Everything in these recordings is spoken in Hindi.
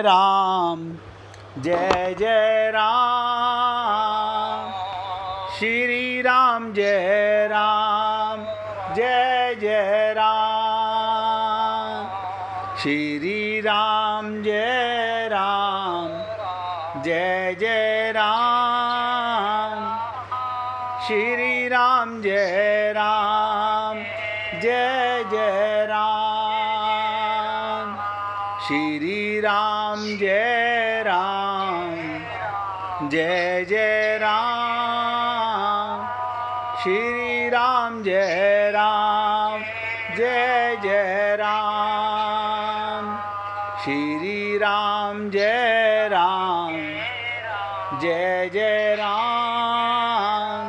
राम जय जय राम, श्री राम जय राम जय जय राम, श्री राम जय राम जय जय राम, श्री राम जय राम जय जय राम, श्री राम जय राम जय जय राम, श्री राम जय राम जय जय राम, श्री राम जय राम जय जय राम,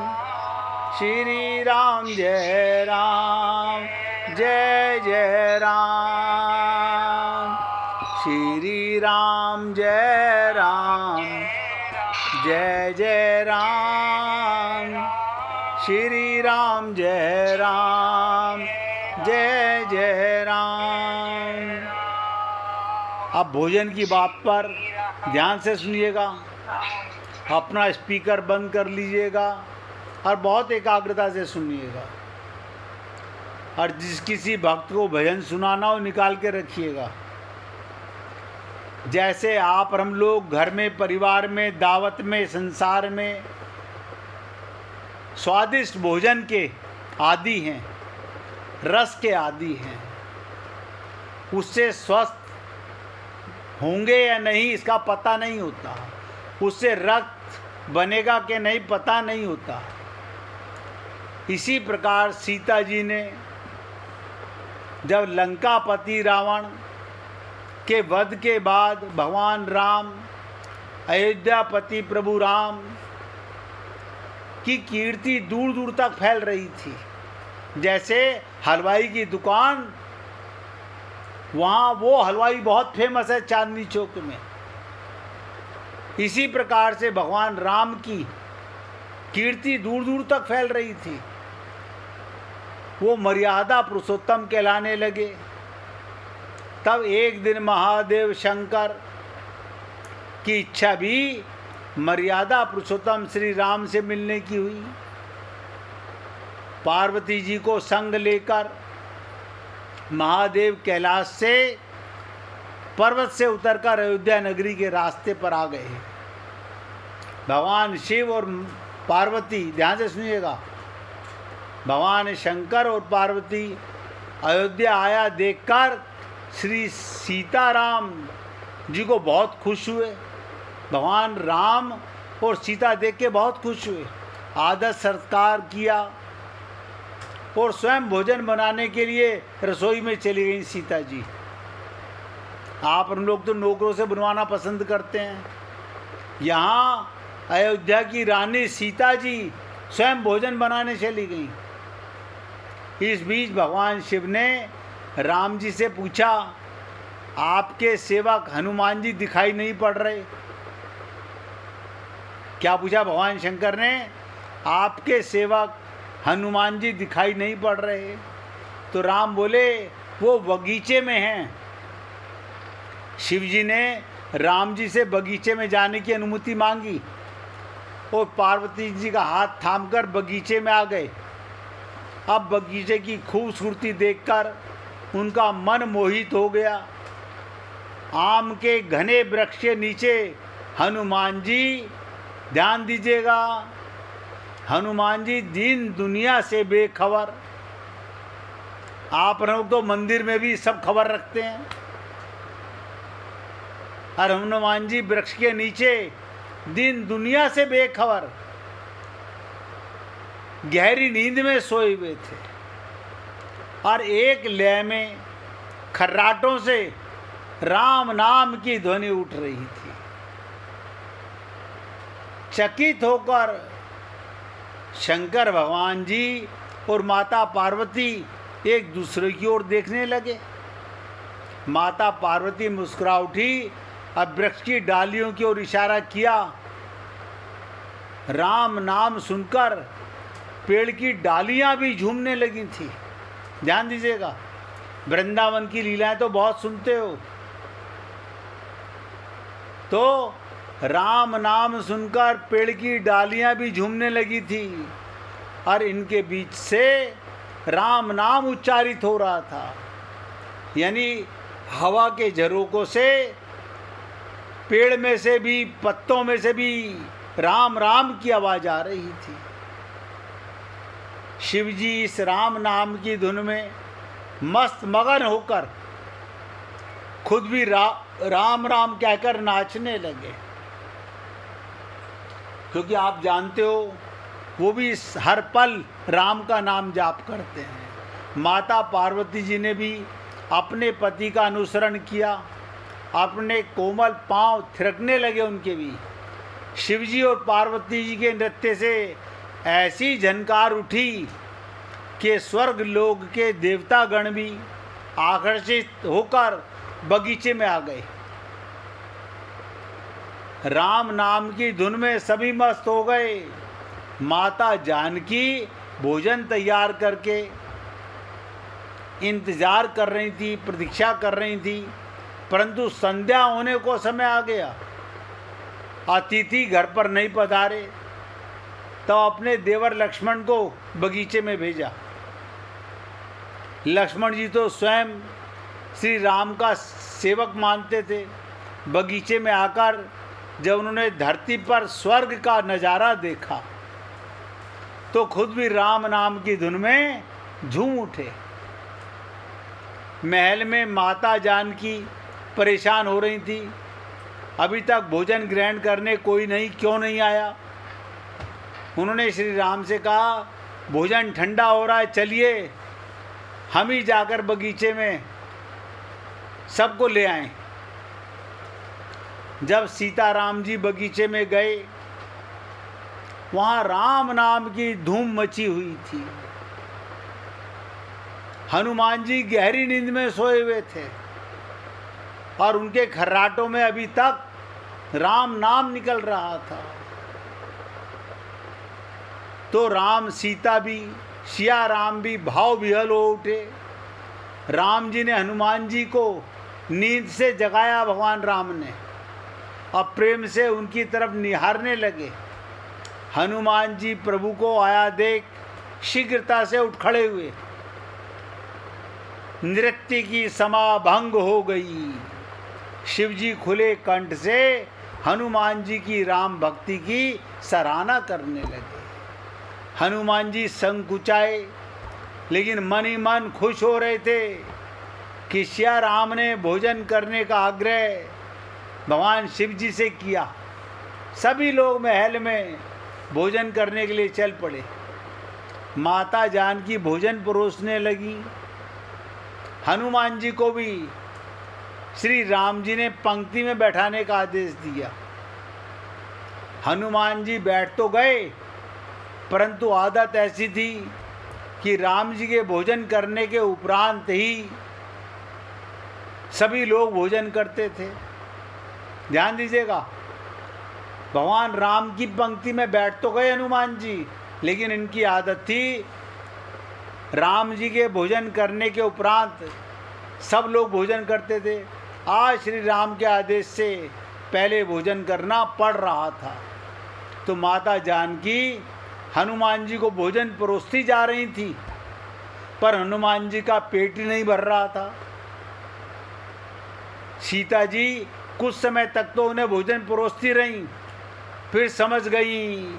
श्री राम जय राम जय जय राम, श्री राम जय राम जय जय राम, श्री राम जय राम जय जय राम। अब भोजन की बात पर ध्यान से सुनिएगा, अपना स्पीकर बंद कर लीजिएगा और बहुत एकाग्रता से सुनिएगा, और जिस किसी भक्त को भजन सुनाना हो निकाल के रखिएगा। जैसे आप और हम लोग घर में, परिवार में, दावत में, संसार में स्वादिष्ट भोजन के आदी हैं, रस के आदी हैं, उससे स्वस्थ होंगे या नहीं इसका पता नहीं होता, उससे रक्त बनेगा कि नहीं पता नहीं होता। इसी प्रकार सीता जी ने जब लंकापति रावण के वध के बाद भगवान राम, अयोध्यापति प्रभु राम की कीर्ति दूर दूर तक फैल रही थी। जैसे हलवाई की दुकान, वहाँ वो हलवाई बहुत फेमस है चांदनी चौक में, इसी प्रकार से भगवान राम की कीर्ति दूर दूर तक फैल रही थी। वो मर्यादा पुरुषोत्तम कहलाने लगे। तब एक दिन महादेव शंकर की इच्छा भी मर्यादा पुरुषोत्तम श्री राम से मिलने की हुई। पार्वती जी को संग लेकर महादेव कैलाश से, पर्वत से उतरकर अयोध्या नगरी के रास्ते पर आ गए। भगवान शिव और पार्वती, ध्यान से सुनिएगा, भगवान शंकर और पार्वती अयोध्या आया देखकर श्री सीताराम जी को बहुत खुश हुए। भगवान राम और सीता देख के बहुत खुश हुए, आदर सत्कार किया और स्वयं भोजन बनाने के लिए रसोई में चली गई सीता जी। आप हम लोग तो नौकरों से बनवाना पसंद करते हैं, यहाँ अयोध्या की रानी सीता जी स्वयं भोजन बनाने चली गई। इस बीच भगवान शिव ने राम जी से पूछा, आपके सेवक हनुमान जी दिखाई नहीं पड़ रहे? क्या पूछा भगवान शंकर ने? आपके सेवक हनुमान जी दिखाई नहीं पड़ रहे? तो राम बोले, वो बगीचे में हैं। शिव जी ने राम जी से बगीचे में जाने की अनुमति मांगी और पार्वती जी का हाथ थामकर बगीचे में आ गए। अब बगीचे की खूबसूरती देखकर उनका मन मोहित हो गया। आम के घने वृक्ष के नीचे हनुमान जी, ध्यान दीजिएगा, हनुमान जी दीन दुनिया से बेखबर। आप लोग तो मंदिर में भी सब खबर रखते हैं, और हनुमान जी वृक्ष के नीचे दीन दुनिया से बेखबर गहरी नींद में सोए हुए थे, और एक लय में खर्राटों से राम नाम की ध्वनि उठ रही थी। चकित होकर शंकर भगवान जी और माता पार्वती एक दूसरे की ओर देखने लगे। माता पार्वती मुस्कुरा उठी, अब वृक्ष की डालियों की ओर इशारा किया। राम नाम सुनकर पेड़ की डालियां भी झूमने लगी थी। ध्यान दीजिएगा, वृंदावन की लीलाएं तो बहुत सुनते हो, तो राम नाम सुनकर पेड़ की डालियां भी झूमने लगी थी और इनके बीच से राम नाम उच्चारित हो रहा था। यानी हवा के झरोकों से, पेड़ में से भी, पत्तों में से भी राम राम की आवाज आ रही थी। शिवजी इस राम नाम की धुन में मस्त मगन होकर खुद भी राम राम कहकर नाचने लगे। क्योंकि आप जानते हो वो भी हर पल राम का नाम जाप करते हैं। माता पार्वती जी ने भी अपने पति का अनुसरण किया, अपने कोमल पांव थिरकने लगे उनके भी। शिवजी और पार्वती जी के नृत्य से ऐसी झनकार उठी कि स्वर्ग लोक के देवतागण भी आकर्षित होकर बगीचे में आ गए। राम नाम की धुन में सभी मस्त हो गए। माता जानकी भोजन तैयार करके इंतजार कर रही थी, प्रतीक्षा कर रही थी, परंतु संध्या होने को समय आ गया। अतिथि घर पर नहीं पधारे, तो अपने देवर लक्ष्मण को बगीचे में भेजा। लक्ष्मण जी तो स्वयं श्री राम का सेवक मानते थे। बगीचे में आकर जब उन्होंने धरती पर स्वर्ग का नज़ारा देखा तो खुद भी राम नाम की धुन में झूम उठे। महल में माता जानकी परेशान हो रही थी, अभी तक भोजन ग्रहण करने कोई क्यों नहीं आया। उन्होंने श्री राम से कहा, भोजन ठंडा हो रहा है, चलिए हम ही जाकर बगीचे में सबको ले आएं। जब सीताराम जी बगीचे में गए, वहां राम नाम की धूम मची हुई थी। हनुमान जी गहरी नींद में सोए हुए थे और उनके खर्राटों में अभी तक राम नाम निकल रहा था। तो राम सीता भी, सिया राम भी भाव विह्वल हो उठे। राम जी ने हनुमान जी को नींद से जगाया। भगवान राम ने अब प्रेम से उनकी तरफ निहारने लगे। हनुमान जी प्रभु को आया देख शीघ्रता से उठ खड़े हुए। नृत्य की समाभंग हो गई। शिवजी खुले कंठ से हनुमान जी की राम भक्ति की सराहना करने लगे। हनुमान जी संकुचाए, लेकिन मन ही मन खुश हो रहे थे कि सिया राम ने भोजन करने का आग्रह भगवान शिव जी से किया। सभी लोग महल में भोजन करने के लिए चल पड़े। माता जानकी भोजन परोसने लगी। हनुमान जी को भी श्री राम जी ने पंक्ति में बैठाने का आदेश दिया। हनुमान जी बैठ तो गए, परंतु आदत ऐसी थी कि राम जी के भोजन करने के उपरांत ही सभी लोग भोजन करते थे। ध्यान दीजिएगा, भगवान राम की पंक्ति में बैठ तो गए हनुमान जी, लेकिन इनकी आदत थी राम जी के भोजन करने के उपरांत सब लोग भोजन करते थे। आज श्री राम के आदेश से पहले भोजन करना पड़ रहा था। तो माता जानकी हनुमान जी को भोजन परोसती जा रही थी, पर हनुमान जी का पेट ही नहीं भर रहा था। सीता जी कुछ समय तक तो उन्हें भोजन परोसती रहीं, फिर समझ गई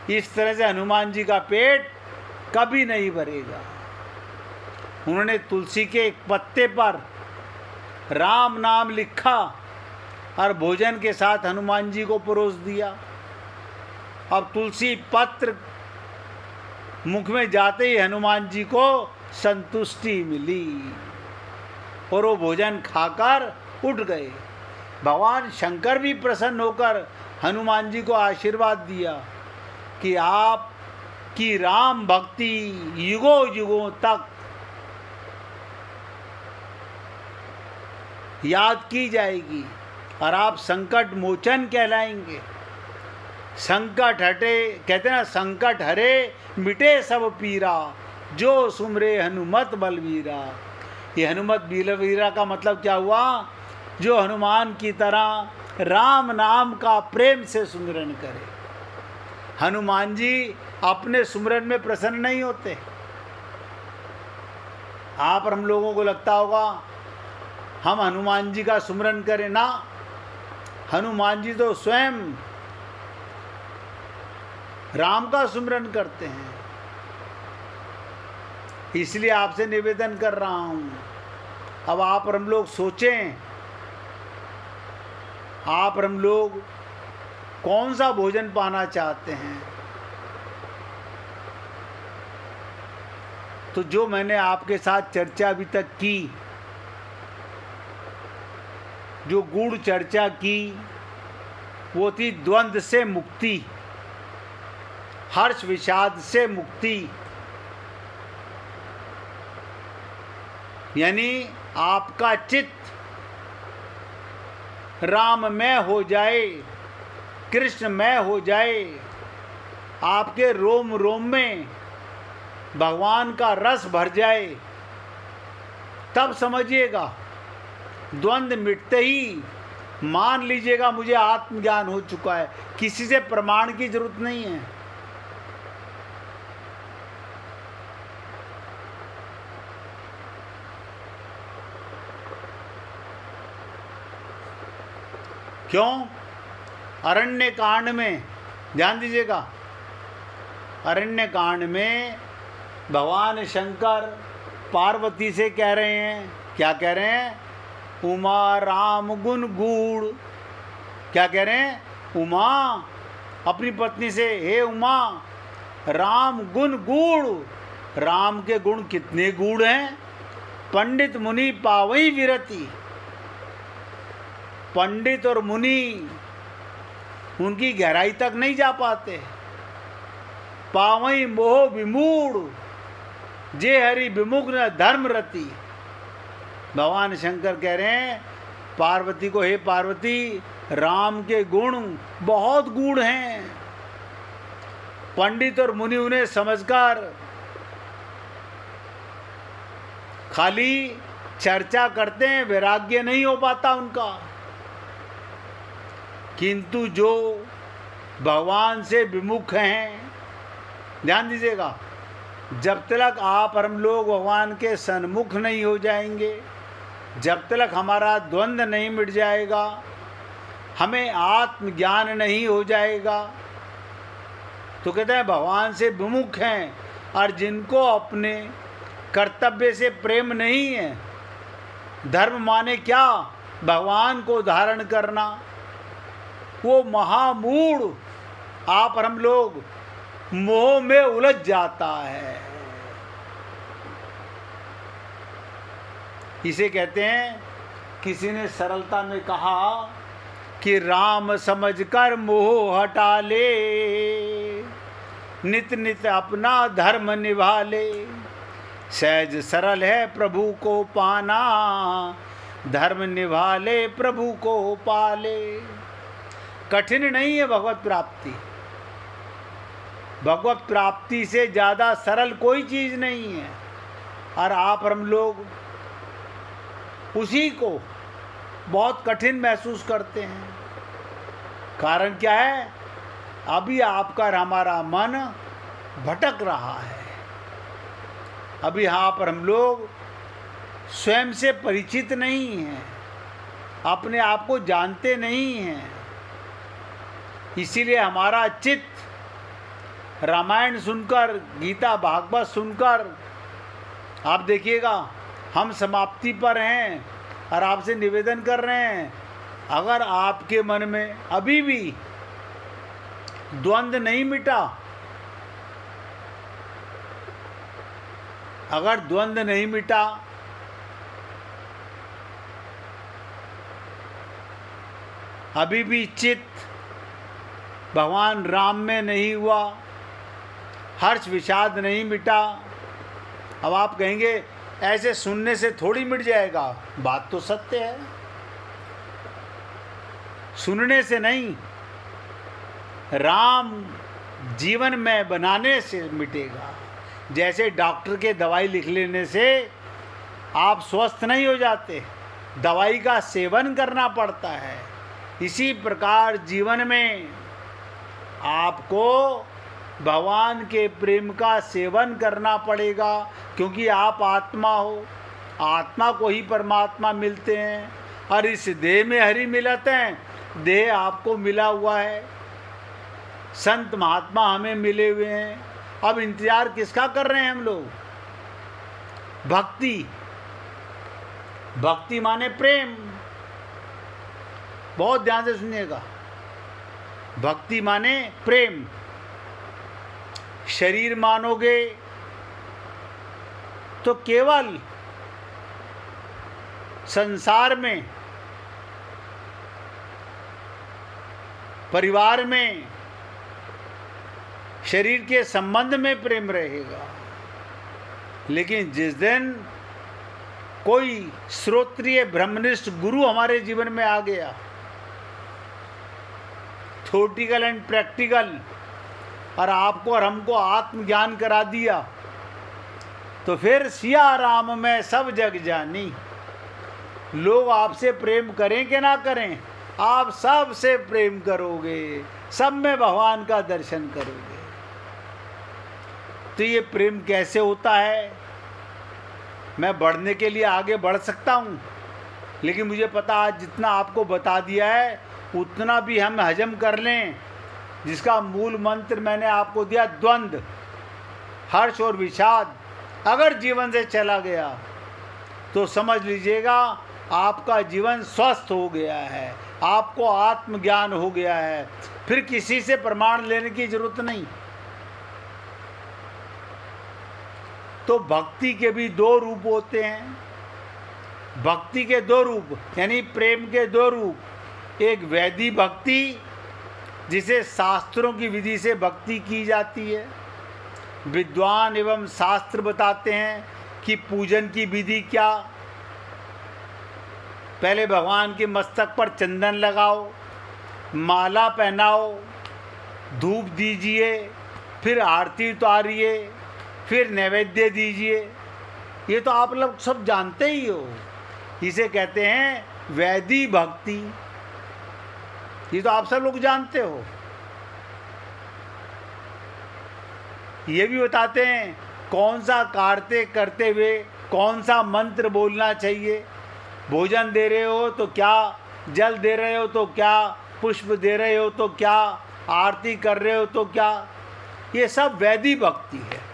इस तरह से हनुमान जी का पेट कभी नहीं भरेगा। उन्होंने तुलसी के एक पत्ते पर राम नाम लिखा और भोजन के साथ हनुमान जी को परोस दिया। अब तुलसी पत्र मुख में जाते ही हनुमान जी को संतुष्टि मिली और वो भोजन खाकर उठ गए। भगवान शंकर भी प्रसन्न होकर हनुमान जी को आशीर्वाद दिया कि आपकी राम भक्ति युगों युगों तक याद की जाएगी और आप संकट मोचन कहलाएंगे। संकट हटे, कहते ना, संकट हरे मिटे सब पीरा, जो सुमरे हनुमत बलवीरा। ये हनुमत बलवीरा का मतलब क्या हुआ? जो हनुमान की तरह राम नाम का प्रेम से सुमिरन करे। हनुमान जी अपने सुमिरन में प्रसन्न नहीं होते। आप और हम लोगों को लगता होगा हम हनुमान जी का सुमिरन करें, ना, हनुमान जी तो स्वयं राम का सुमिरन करते हैं। इसलिए आपसे निवेदन कर रहा हूं, अब आप और हम लोग सोचें, आप और हम लोग कौन सा भोजन पाना चाहते हैं। तो जो मैंने आपके साथ चर्चा अभी तक की, जो गूढ़ चर्चा की, वो थी द्वंद्व से मुक्ति, हर्ष विषाद से मुक्ति। यानी आपका चित्त राममय हो जाए, कृष्णमय हो जाए, आपके रोम रोम में भगवान का रस भर जाए, तब समझिएगा, द्वंद्व मिटते ही मान लीजिएगा मुझे आत्मज्ञान हो चुका है। किसी से प्रमाण की जरूरत नहीं है। क्यों? अरण्य कांड में ध्यान दीजिएगा, अरण्य कांड में भगवान शंकर पार्वती से कह रहे हैं, क्या कह रहे हैं? उमा राम गुण गूढ़। क्या कह रहे हैं? उमा अपनी पत्नी से, हे उमा, राम गुण गूढ़, राम के गुण कितने गूढ़ हैं। पंडित मुनि पावई विरति, पंडित और मुनि उनकी गहराई तक नहीं जा पाते। पावई मोह विमूढ़, जे हरि विमुख न धर्म रति। भगवान शंकर कह रहे हैं पार्वती को, हे पार्वती, राम के गुण बहुत गूढ़ हैं। पंडित और मुनि उन्हें समझकर खाली चर्चा करते हैं, वैराग्य नहीं हो पाता उनका। किंतु जो भगवान से विमुख हैं, ध्यान दीजिएगा, जब तक आप और हम लोग भगवान के सन्मुख नहीं हो जाएंगे, जब तक हमारा द्वंद्व नहीं मिट जाएगा, हमें आत्मज्ञान नहीं हो जाएगा, तो कहते हैं भगवान से विमुख हैं। और जिनको अपने कर्तव्य से प्रेम नहीं है, धर्म माने क्या? भगवान को धारण करना, वो महामूढ़ आप और हम लोग मोह में उलझ जाता है। इसे कहते हैं, किसी ने सरलता में कहा कि राम समझकर मोह हटा ले, नित नित अपना धर्म निभा ले। सहज सरल है प्रभु को पाना, धर्म निभा ले प्रभु को पाले। कठिन नहीं है भगवत प्राप्ति। भगवत प्राप्ति से ज़्यादा सरल कोई चीज़ नहीं है। और आप और हम लोग उसी को बहुत कठिन महसूस करते हैं। कारण क्या है? अभी आपका और हमारा मन भटक रहा है। अभी यहाँ पर हम लोग स्वयं से परिचित नहीं हैं, अपने आप को जानते नहीं हैं। इसीलिए हमारा चित्त रामायण सुनकर, गीता भागवत सुनकर, आप देखिएगा हम समाप्ति पर हैं और आपसे निवेदन कर रहे हैं, अगर आपके मन में अभी भी द्वंद्व नहीं मिटा, अगर द्वंद्व नहीं मिटा, अभी भी चित्त भगवान राम में नहीं हुआ, हर्ष विषाद नहीं मिटा। अब आप कहेंगे ऐसे सुनने से थोड़ी मिट जाएगा। बात तो सत्य है, सुनने से नहीं, राम जीवन में बनाने से मिटेगा। जैसे डॉक्टर के दवाई लिख लेने से आप स्वस्थ नहीं हो जाते, दवाई का सेवन करना पड़ता है। इसी प्रकार जीवन में आपको भगवान के प्रेम का सेवन करना पड़ेगा, क्योंकि आप आत्मा हो, आत्मा को ही परमात्मा मिलते हैं और इस देह में हरि मिलते हैं, देह आपको मिला हुआ है, संत महात्मा हमें मिले हुए हैं। अब इंतजार किसका कर रहे हैं हम लोग? भक्ति। भक्ति माने प्रेम। बहुत ध्यान से सुनिएगा, भक्ति माने प्रेम। शरीर मानोगे तो केवल संसार में, परिवार में, शरीर के संबंध में प्रेम रहेगा। लेकिन जिस दिन कोई श्रोत्रिय ब्रह्मनिष्ठ गुरु हमारे जीवन में आ गया, थ्योरेटिकल एंड प्रैक्टिकल, और आपको और हमको आत्मज्ञान करा दिया, तो फिर सिया राम में सब जग जानी। लोग आपसे प्रेम करें कि ना करें, आप सब से प्रेम करोगे, सब में भगवान का दर्शन करोगे। तो ये प्रेम कैसे होता है? मैं बढ़ने के लिए आगे बढ़ सकता हूँ, लेकिन मुझे पता आज जितना आपको बता दिया है उतना भी हम हजम कर लें, जिसका मूल मंत्र मैंने आपको दिया, द्वंद्व, हर्ष और विषाद अगर जीवन से चला गया तो समझ लीजिएगा आपका जीवन स्वस्थ हो गया है, आपको आत्मज्ञान हो गया है, फिर किसी से प्रमाण लेने की जरूरत नहीं। तो भक्ति के भी दो रूप होते हैं, भक्ति के दो रूप यानी प्रेम के दो रूप। एक वैदिक भक्ति, जिसे शास्त्रों की विधि से भक्ति की जाती है। विद्वान एवं शास्त्र बताते हैं कि पूजन की विधि क्या। पहले भगवान के मस्तक पर चंदन लगाओ, माला पहनाओ, धूप दीजिए, फिर आरती उतारिए, फिर नैवेद्य दीजिए। ये तो आप लोग सब जानते ही हो, इसे कहते हैं वैदिक भक्ति। ये तो आप सब लोग जानते हो। ये भी बताते हैं कौन सा कार्य करते हुए कौन सा मंत्र बोलना चाहिए। भोजन दे रहे हो तो क्या, जल दे रहे हो तो क्या, पुष्प दे रहे हो तो क्या, आरती कर रहे हो तो क्या, ये सब वैदिक भक्ति है।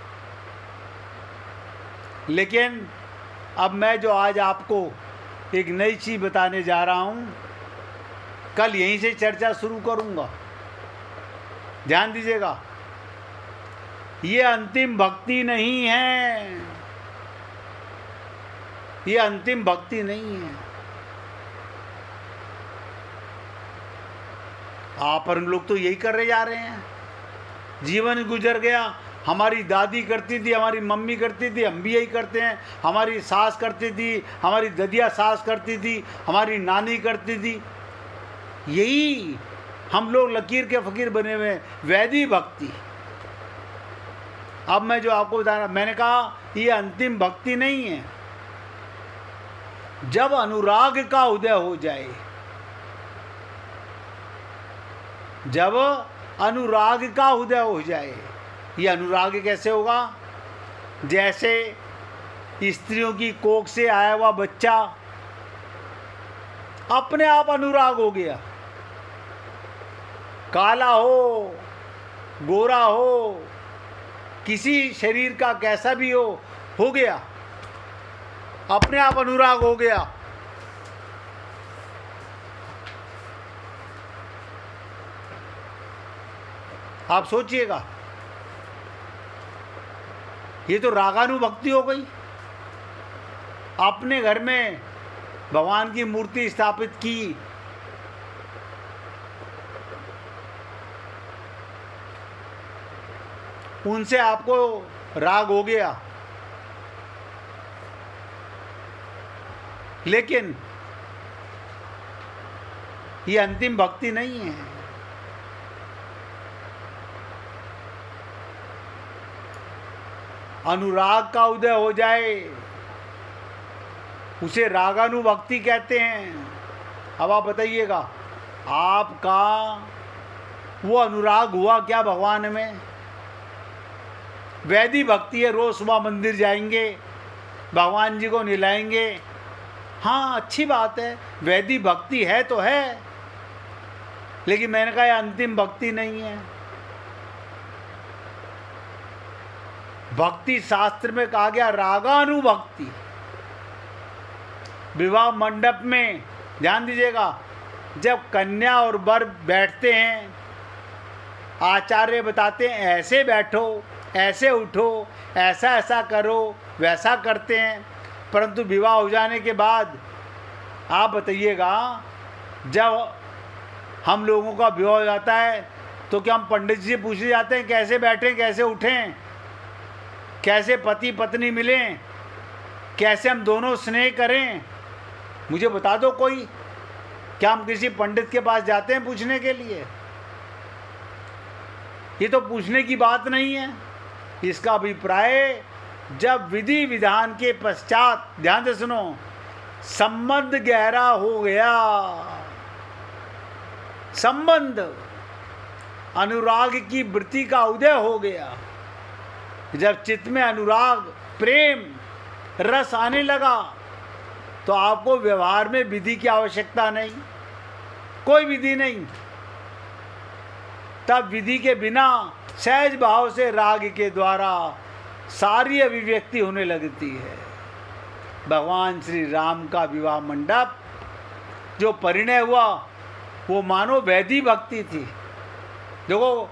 लेकिन अब मैं जो आज आपको एक नई चीज़ बताने जा रहा हूँ, कल यहीं से चर्चा शुरू करूँगा, ध्यान दीजिएगा। ये अंतिम भक्ति नहीं है, ये अंतिम भक्ति नहीं है। आप और हम लोग तो यही कर रहे जा रहे हैं। जीवन गुजर गया, हमारी दादी करती थी, हमारी मम्मी करती थी, हम भी यही करते हैं। हमारी सास करती थी, हमारी ददिया सास करती थी, हमारी नानी करती थी। यही हम लोग लकीर के फकीर बने हुए हैं, वैदिक भक्ति। अब मैं जो आपको बता रहा, मैंने कहा ये अंतिम भक्ति नहीं है। जब अनुराग का उदय हो जाए, जब अनुराग का उदय हो जाए, ये अनुराग कैसे होगा? जैसे स्त्रियों की कोख से आया हुआ बच्चा अपने आप अनुराग हो गया, काला हो, गोरा हो, किसी शरीर का कैसा भी हो गया, अपने आप अनुराग हो गया। आप सोचिएगा, ये तो रागानुभक्ति हो गई। अपने घर में भगवान की मूर्ति स्थापित की, उनसे आपको राग हो गया, लेकिन ये अंतिम भक्ति नहीं है। अनुराग का उदय हो जाए उसे रागानुभक्ति कहते हैं। अब आप बताइएगा, आपका वो अनुराग हुआ क्या भगवान में? वैदी भक्ति है, रोज सुबह मंदिर जाएंगे, भगवान जी को निलाएंगे, हाँ अच्छी बात है, वैदी भक्ति है तो है, लेकिन मैंने कहा यह अंतिम भक्ति नहीं है। भक्ति शास्त्र में कहा गया रागानुभक्ति। विवाह मंडप में ध्यान दीजिएगा, जब कन्या और वर बैठते हैं, आचार्य बताते हैं ऐसे बैठो, ऐसे उठो, ऐसा ऐसा करो, वैसा करते हैं। परंतु विवाह हो जाने के बाद आप बताइएगा, जब हम लोगों का विवाह हो जाता है तो क्या हम पंडित जी से पूछे जाते हैं कैसे बैठें, कैसे उठें, कैसे पति पत्नी मिलें, कैसे हम दोनों स्नेह करें? मुझे बता दो कोई, क्या हम किसी पंडित के पास जाते हैं पूछने के लिए? ये तो पूछने की बात नहीं है। इसका अभिप्राय जब विधि विधान के पश्चात, ध्यान से सुनो, संबंध गहरा हो गया, संबंध अनुराग की वृत्ति का उदय हो गया, जब चित्त में अनुराग प्रेम रस आने लगा, तो आपको व्यवहार में विधि की आवश्यकता नहीं, कोई विधि नहीं। तब विधि के बिना सहज भाव से राग के द्वारा सारी अभिव्यक्ति होने लगती है। भगवान श्री राम का विवाह मंडप जो परिणय हुआ वो मानो वैदी भक्ति थी। देखो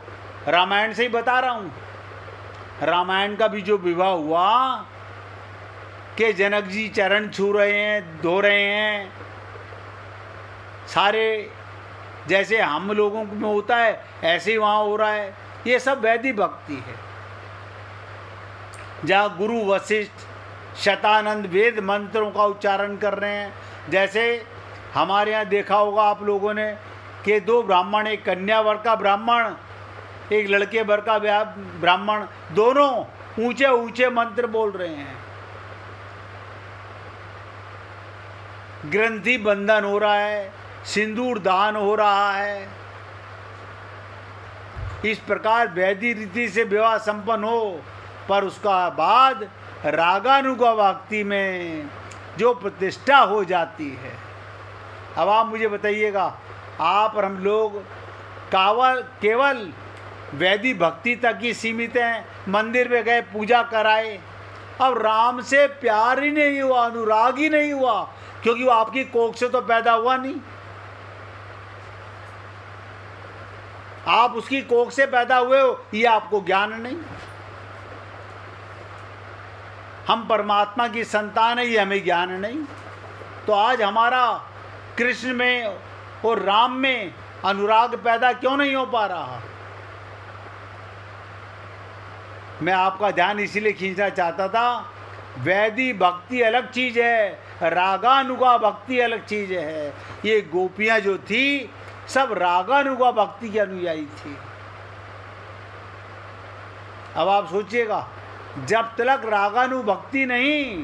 रामायण से ही बता रहा हूँ, रामायण का भी जो विवाह हुआ कि जनक जी चरण छू रहे हैं, धो रहे हैं, सारे जैसे हम लोगों में होता है ऐसे ही वहाँ हो रहा है, ये सब वैदी भक्ति है। जहाँ गुरु वशिष्ठ शतानंद वेद मंत्रों का उच्चारण कर रहे हैं, जैसे हमारे यहाँ देखा होगा आप लोगों ने कि दो ब्राह्मण, एक कन्या वर का ब्राह्मण, एक लड़के वर का ब्राह्मण, दोनों ऊंचे ऊंचे मंत्र बोल रहे हैं, ग्रंथि बंधन हो रहा है, सिंदूर दान हो रहा है। इस प्रकार वैदी रीति से विवाह संपन्न हो, पर उसका बाद रागानुगा भक्ति में जो प्रतिष्ठा हो जाती है। अब आप मुझे बताइएगा, आप और हम लोग केवल वैदी भक्ति तक ही सीमित हैं, मंदिर में गए पूजा कराए, अब राम से प्यार ही नहीं हुआ, अनुराग ही नहीं हुआ, क्योंकि वो आपकी कोख से तो पैदा हुआ नहीं, आप उसकी कोख से पैदा हुए हो, ये आपको ज्ञान नहीं। हम परमात्मा की संतान है, ये हमें ज्ञान नहीं। तो आज हमारा कृष्ण में और राम में अनुराग पैदा क्यों नहीं हो पा रहा? मैं आपका ध्यान इसीलिए खींचना चाहता था, वैदी भक्ति अलग चीज है, रागानुगा भक्ति अलग चीज है। ये गोपियां जो थी सब रागानुगा भक्ति की अनुयायी थी। अब आप सोचिएगा, जब तक रागानुभक्ति नहीं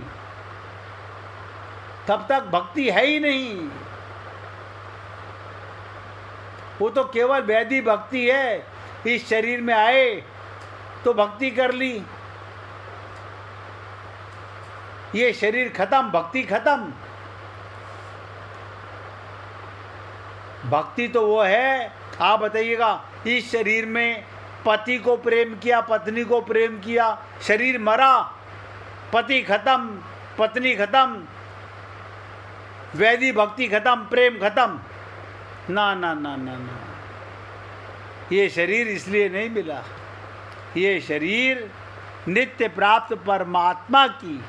तब तक भक्ति है ही नहीं, वो तो केवल वैदी भक्ति है। इस शरीर में आए तो भक्ति कर ली, ये शरीर खत्म, भक्ति खत्म। भक्ति तो वो है, आप बताइएगा, इस शरीर में पति को प्रेम किया, पत्नी को प्रेम किया, शरीर मरा, पति खत्म, पत्नी खत्म, वैदी भक्ति खत्म, प्रेम खत्म। ना ना ना ना ना, ये शरीर इसलिए नहीं मिला, ये शरीर नित्य प्राप्त परमात्मा की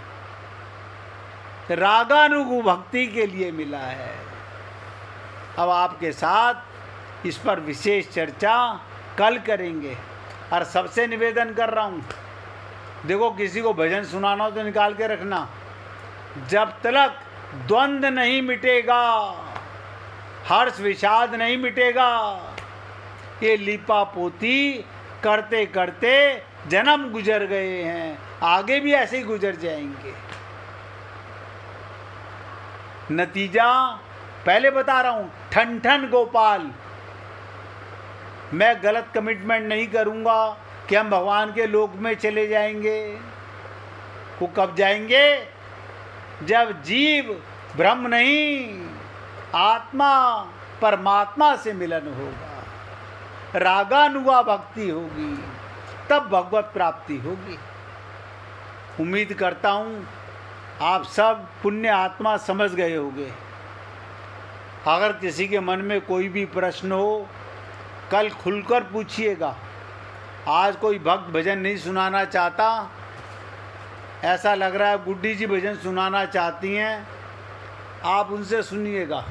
रागानुगु भक्ति के लिए मिला है। अब आपके साथ इस पर विशेष चर्चा कल करेंगे। और सबसे निवेदन कर रहा हूँ, देखो किसी को भजन सुनाना हो तो निकाल के रखना, जब तक द्वंद्व नहीं मिटेगा, हर्ष विषाद नहीं मिटेगा, ये लिपा पोती करते करते जन्म गुजर गए हैं, आगे भी ऐसे ही गुजर जाएंगे। नतीजा पहले बता रहा हूँ, ठन ठन गोपाल, मैं गलत कमिटमेंट नहीं करूँगा कि हम भगवान के लोक में चले जाएंगे। वो कब जाएंगे? जब जीव ब्रह्म नहीं आत्मा परमात्मा से मिलन होगा, रागानुगा भक्ति होगी, तब भगवत प्राप्ति होगी। उम्मीद करता हूँ आप सब पुण्य आत्मा समझ गए होंगे। अगर किसी के मन में कोई भी प्रश्न हो, कल खुलकर पूछिएगा। आज कोई भक्त भजन नहीं सुनाना चाहता, ऐसा लग रहा है गुड्डी जी भजन सुनाना चाहती हैं, आप उनसे सुनिएगा।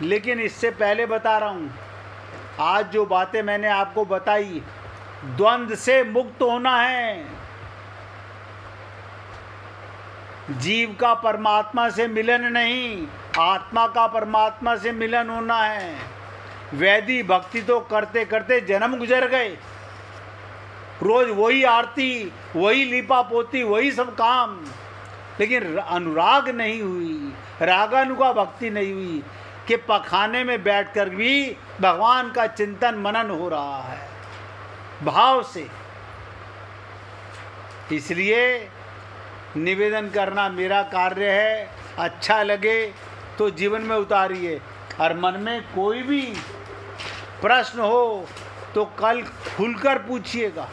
लेकिन इससे पहले बता रहा हूँ, आज जो बातें मैंने आपको बताई, द्वंद्व से मुक्त होना है, जीव का परमात्मा से मिलन नहीं, आत्मा का परमात्मा से मिलन होना है। वैदिक भक्ति तो करते करते जन्म गुजर गए, रोज वही आरती, वही लीपा पोती, वही सब काम, लेकिन अनुराग नहीं हुई, रागानुगा भक्ति नहीं हुई कि पखाने में बैठकर भी भगवान का चिंतन मनन हो रहा है भाव से। इसलिए निवेदन करना मेरा कार्य है। अच्छा लगे तो जीवन में उतारिए, और मन में कोई भी प्रश्न हो तो कल खुलकर पूछिएगा,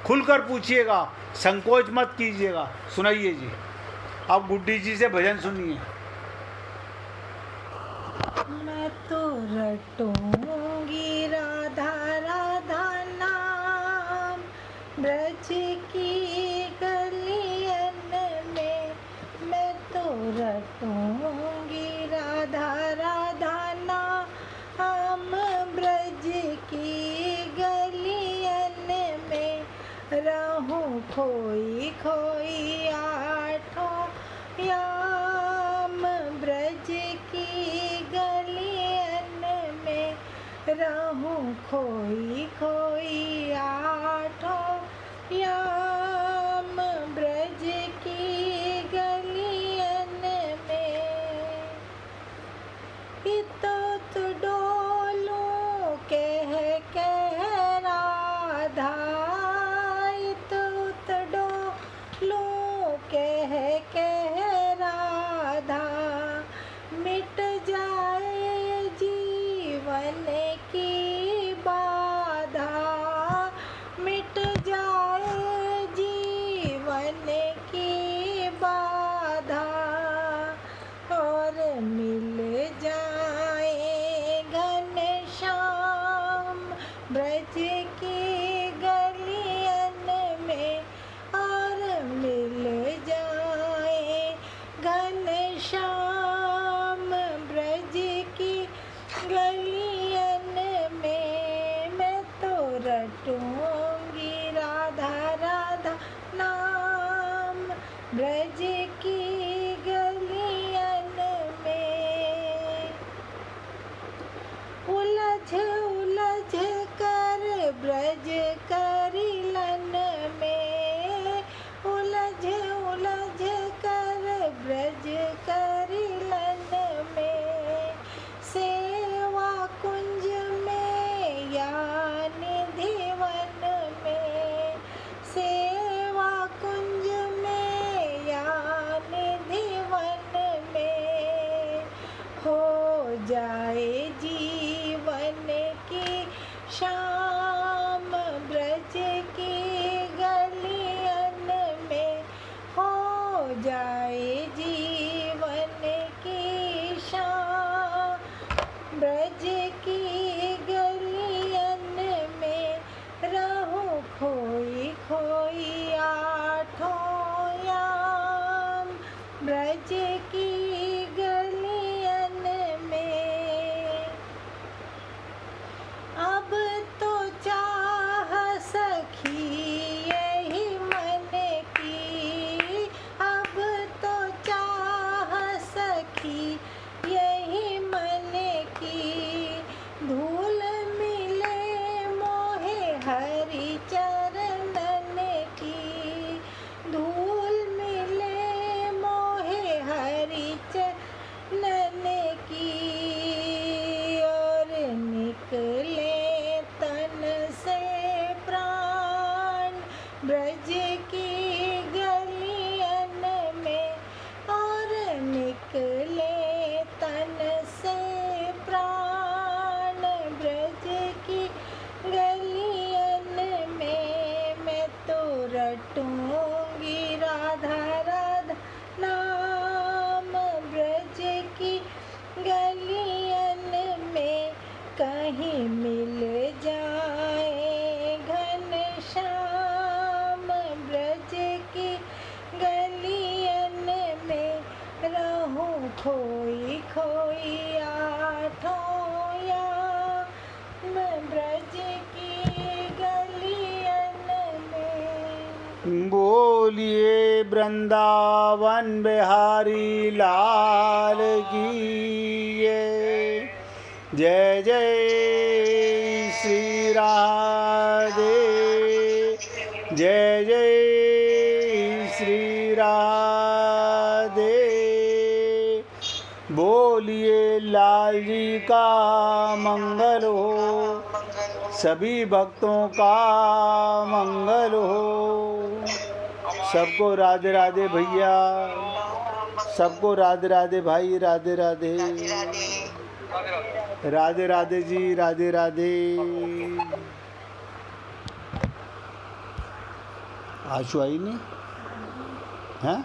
खुलकर पूछिएगा, संकोच मत कीजिएगा। सुनाइए जी, अब गुड्डी जी से भजन सुनिए। मैं तो रटूंगी राधा राधा नाम, ब्रज की गलियन में। मैं तो रटूंगी राधा राधा नाम, ब्रज की गलियन में। रहूं खोई खोई आठों याम, ब्रज की गलियन में। रहूं खोई खोई आठों याम, ब्रज की गलियन में। इतो तो डोलूं कह राधा, इतो तो डोलूं कह राधा। मिट जाए जीवन की बाधा, मिट जाए जीवन की बाधा। और मिल जाए घनश्याम, ब्रज की गलियन में। और मिल जाए घनश्याम, ब्रज की गलियन में। मैं तो रटूंगी राधा राधा नाम, ब्रज की गलियन में। उलझ उलझ कर ब्रज करिलन में, उलझ उलझ कर ब्रज करिलन में। सेवा कुंज में या निधिवन में, सेवा कुंज में या निधिवन में। हो जाए जीवन की शाम, ब्रज की गलियन में। हो जाए जीवन की शाम, ब्रज की गलियन में। रहूं खोई खोई आठों याम, ब्रज की गलियन में। अब तो चाह सखी यही मन की, अब तो चाह सखी यही मन की। धूल में कहीं मिल जाए घनश्याम ब्रज की गलियन में रहूं खोई खोई आठों याम ब्रज की गलियन में। बोलिए वृंदावन बिहारी लाल की जय जय श्री राधे जय जय श्री राधे। बोलिए लाल जी का मंगल हो, सभी भक्तों का मंगल हो। सबको राधे राधे भैया, सबको राधे राधे भाई, राधे राधे राधे राधे जी, राधे राधे। आशु आई नहीं, हाँ?